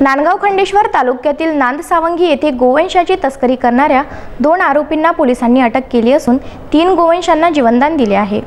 नांदगाव खंडेश्वर तालुक्यातील नांदसावंगी येथे गोवंशाची तस्करी करणाऱ्या 2 आरोपींना पोलिसांनी अटक केली असून 3 गोवंशांना जीवनदान दिले आहे।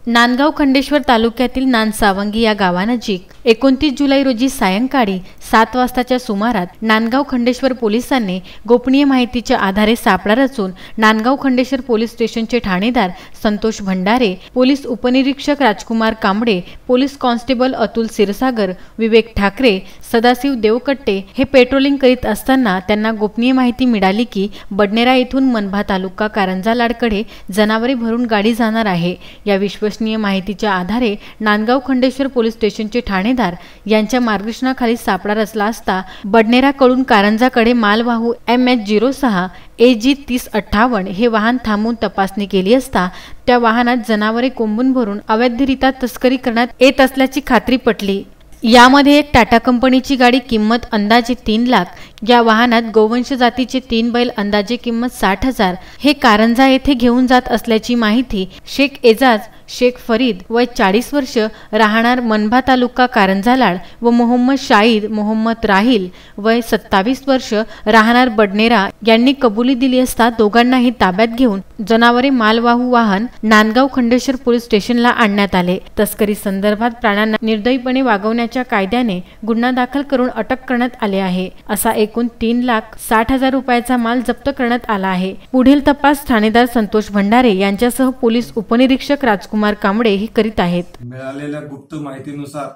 नांदगाव खंडेश्वर तालुक्यातील नांदसावंगी या गावानजीक 29 जुलै रोजी सायंकाळी 7 वाजताच्या सुमारात नांदगाव खंडेश्वर पोलिसांनी गोपनीय माहितीच्या आधारे सापळा रचून नांदगाव खंडेश्वर पोलीस स्टेशनचे ठाणेदार संतोष भंडारे, पोलीस उपनिरीक्षक राजकुमार कांबळे, पोलीस कॉन्स्टेबल अतुल सिरसागर, विवेक ठाकरे, सदाशिव देवकट्टे हे पेट्रोलिंग करीत असताना त्यांना गोपनीय माहिती मिळाली की बडनेरा येथून मनभा तालुका कारंजा लाडकडे जनावरे भरून गाडी जाणार आहे। या विश्वसनीय माहितीच्या आधारे नांदगाव खंडेश्वर पोलीस स्टेशनचे ठाणेदार यांच्या मार्गदर्शनाखाली सापळा रचला असता बडनेराकडून कारंजाकडे मालवाहू MH06 AG 3058 हे वाहन थांबवून तपासणी केली असता त्या वाहनात जनावरे कोंबून भरून अवैधरित्या तस्करी करण्यात येत असल्याची खात्री पटली। यामध्ये एक टाटा कंपनीची गाडी किंमत अंदाजे 3 लाख, या वाहनात गोवंश जातीचे 3 बैल अंदाजे किंमत 60,000 हे कारंजा येथे घेऊन जात असल्याची माहिती शेख एजाज शेख फरीद वय 40 वर्ष राहणार मनभा तालुका कारंजा लाड व मोहम्मद शाहिद मोहम्मद राहिल वय 27 वर्ष राहणार बडनेरा यांनी कबुली दिली असता दोघांनाही ताब्यात घेऊन जनावरे मालवाहू वाहन नांदगाव खंडेश्वर पोलीस स्टेशनला आणण्यात आले। तस्करी संदर्भात प्राण्यांना निर्दयीपणे वागवण्याच्या कायद्याने गुन्हा दाखल करून अटक करण्यात आले आहे। असा एकूण 3,60,000 रुपयाचा माल जप्त करण्यात आला आहे। पुढील तपास ठाणेदार संतोष भंडारे यांच्यासह पोलीस उपनिरीक्षक राजकुमार कांबळे ही करीत आहेत। मिळालेल्या गुप्त माहितीनुसार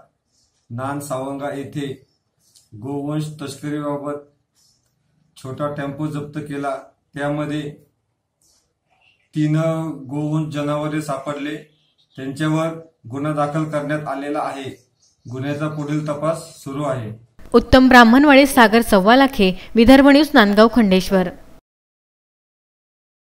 नांदसावंगा येथे गोवंश तस्करीबाबत छोटा टेम्पो जप्त केला। त्यामध्ये 3 गोवंश जनावरे सापडले, त्यांच्यावर गुन्हा दाखल करण्यात आलेला आहे। गुन्ह्याचा पुढील तपास सुरू आहे। उत्तम ब्राह्मणवाडे, सागर सव्वालाखे, विदर्भ न्यूज, नांदगाव खंडेश्वर।